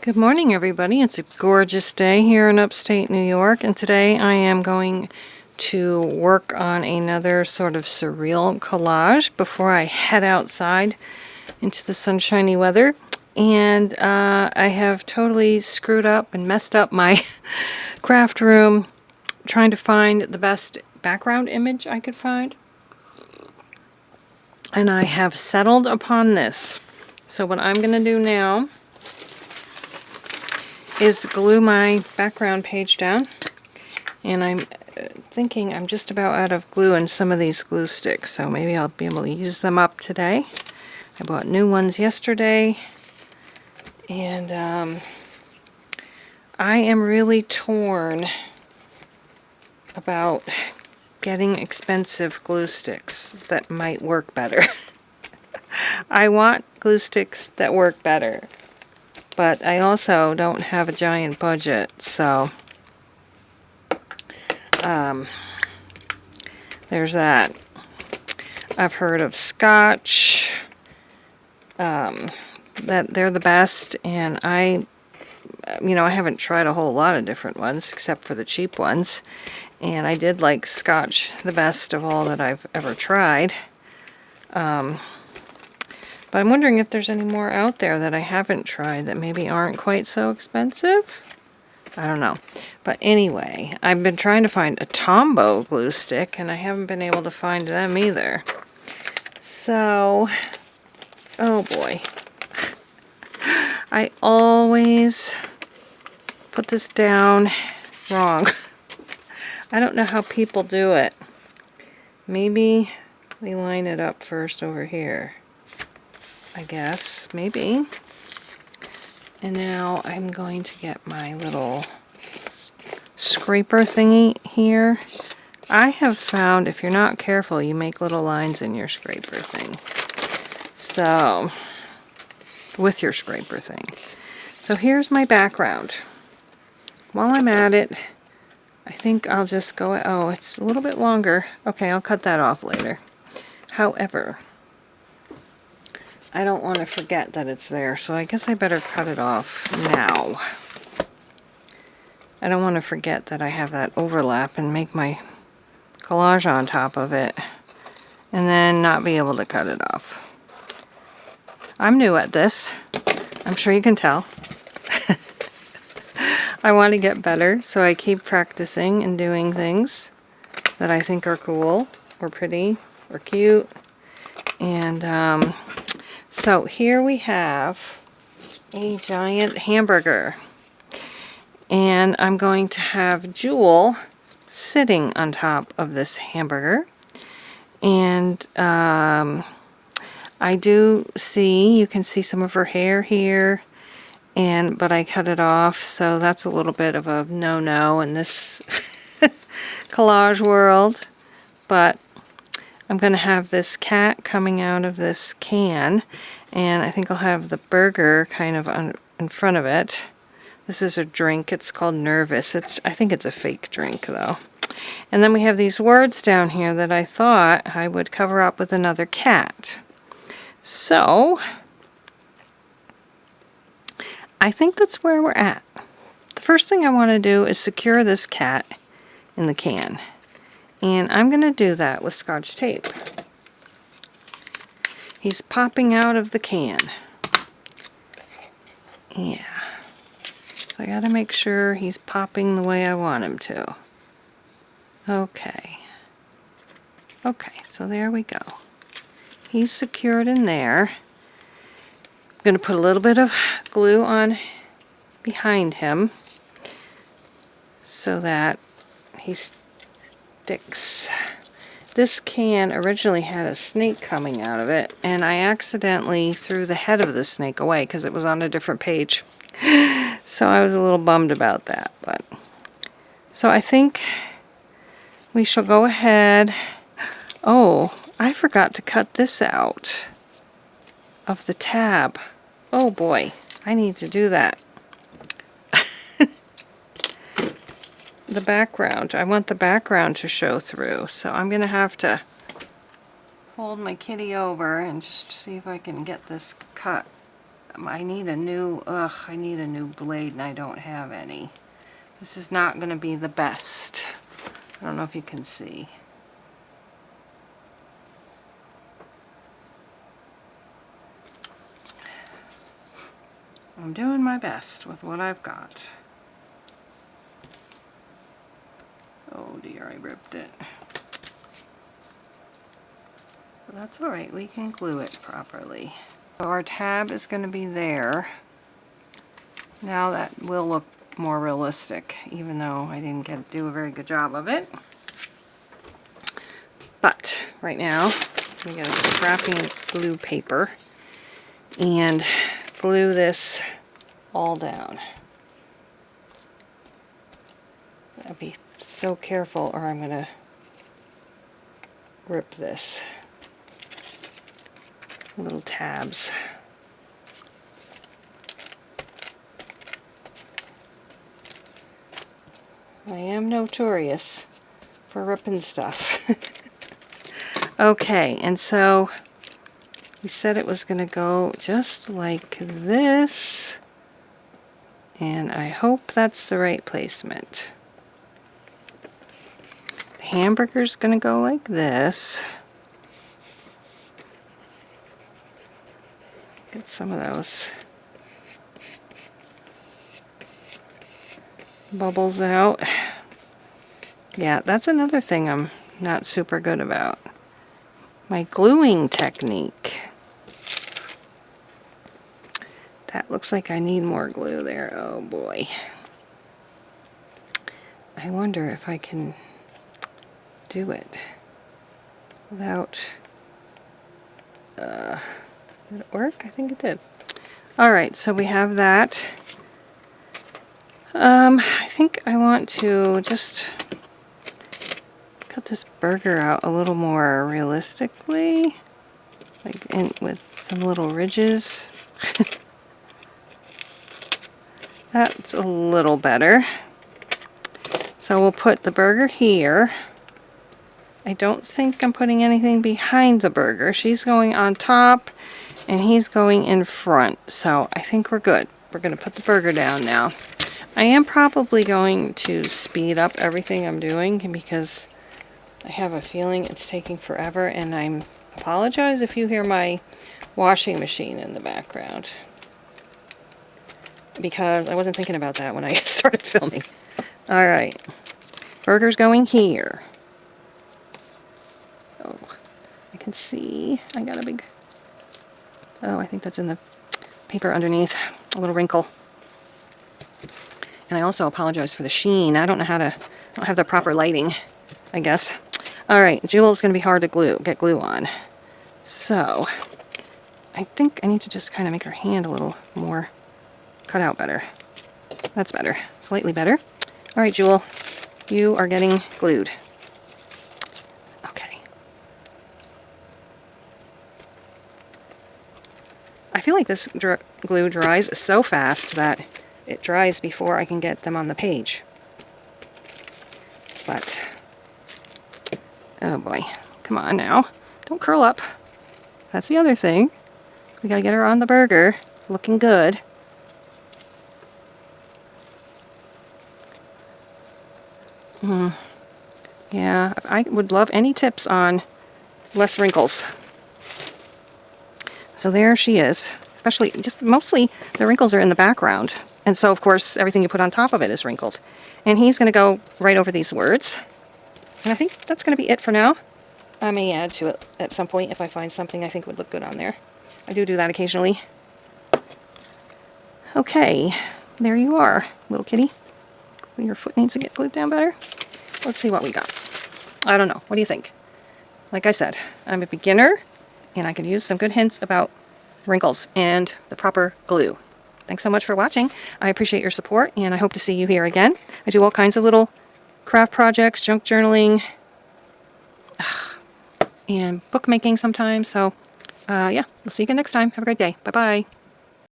Good morning, everybody. It's a gorgeous day here in upstate New York, and today I am going to work on another sort of surreal collage before I head outside into the sunshiny weather. And I have totally screwed up and messed up my craft room trying to find the best background image I could find. And I have settled upon this. So what I'm going to do now is glue my background page down, and I'm thinking I'm just about out of glue in some of these glue sticks, so maybe I'll be able to use them up today. I bought new ones yesterday, and I am really torn about getting expensive glue sticks that might work better. I want glue sticks that work better, but I also don't have a giant budget, so there's that. I've heard of Scotch, that they're the best, and I haven't tried a whole lot of different ones except for the cheap ones, and I did like Scotch the best of all that I've ever tried. But I'm wondering if there's any more out there that I haven't tried that maybe aren't quite so expensive. I don't know. But anyway, I've been trying to find a Tombow glue stick, and I haven't been able to find them either. So, oh boy. I always put this down wrong. I don't know how people do it. Maybe they line it up first over here, I guess, maybe. And now I'm going to get my little scraper thingy here. I have found if you're not careful, you make little lines in your scraper thing. So, with your scraper thing. So here's my background. While I'm at it, I think I'll just go, oh, it's a little bit longer. Okay, I'll cut that off later. However, I don't want to forget that it's there, so I guess I better cut it off now. I don't want to forget that I have that overlap and make my collage on top of it, and then not be able to cut it off. I'm new at this. I'm sure you can tell. I want to get better, so I keep practicing and doing things that I think are cool, or pretty, or cute. And so here we have a giant hamburger, and I'm going to have Jewel sitting on top of this hamburger, and I do see, you can see some of her hair here, but I cut it off, so that's a little bit of a no-no in this collage world. But I'm going to have this cat coming out of this can, and I think I'll have the burger kind of in front of it. This is a drink. It's called Nervous. I think it's a fake drink, though. And then we have these words down here that I thought I would cover up with another cat. So, I think that's where we're at. The first thing I want to do is secure this cat in the can. And I'm going to do that with Scotch tape. He's popping out of the can. Yeah. So I got to make sure he's popping the way I want him to. Okay. Okay, so there we go. He's secured in there. I'm going to put a little bit of glue on behind him so that he sticks. This can originally had a snake coming out of it, and I accidentally threw the head of the snake away because it was on a different page. So I was a little bummed about that. But so I think we shall go ahead. Oh, I forgot to cut this out of the tab. Oh boy, I need to do that. The background. I want the background to show through, so I'm going to have to fold my kitty over and just see if I can get this cut I need a new blade and I don't have any. This is not going to be the best. I don't know if you can see. I'm doing my best with what I've got. Oh dear, I ripped it. But that's alright, we can glue it properly. So our tab is going to be there. Now that will look more realistic, even though I didn't do a very good job of it. But right now, we get a scrappy glue paper and glue this all down. I'll be so careful or I'm going to rip this. Little tabs. I am notorious for ripping stuff. Okay, and so we said it was going to go just like this, and I hope that's the right placement. The hamburger's going to go like this. Get some of those bubbles out. Yeah, that's another thing I'm not super good about. My gluing technique. That looks like I need more glue there. Oh boy. I wonder if I can do it without... did it work? I think it did. Alright, so we have that. I think I want to just cut this burger out a little more realistically, like with some little ridges. That's a little better. So we'll put the burger here. I don't think I'm putting anything behind the burger. She's going on top and he's going in front. So I think we're good. We're going to put the burger down now. I am probably going to speed up everything I'm doing because I have a feeling it's taking forever, and I apologize if you hear my washing machine in the background, because I wasn't thinking about that when I started filming. Alright, burger's going here. Oh, I can see I got a big... Oh, I think that's in the paper underneath. A little wrinkle. And I also apologize for the sheen. I don't have the proper lighting, I guess. Alright, Jewel is going to be hard to get glue on. So, I think I need to just kind of make her hand a little more cut out better. That's better. Slightly better. Alright, Jewel, you are getting glued. Okay. I feel like this glue dries so fast that it dries before I can get them on the page. But... oh boy, come on now. Don't curl up. That's the other thing. We gotta get her on the burger. Looking good. Yeah, I would love any tips on less wrinkles. So there she is. Especially, just mostly the wrinkles are in the background. And so, of course, everything you put on top of it is wrinkled. And he's gonna go right over these words. And I think that's going to be it for now. I may add to it at some point if I find something I think would look good on there. I do that occasionally. Okay, there you are, little kitty. Your foot needs to get glued down better. Let's see what we got. I don't know. What do you think? Like I said, I'm a beginner, and I could use some good hints about wrinkles and the proper glue. Thanks so much for watching. I appreciate your support, and I hope to see you here again. I do all kinds of little craft projects, junk journaling, and bookmaking sometimes. So, yeah, we'll see you again next time. Have a great day. Bye-bye.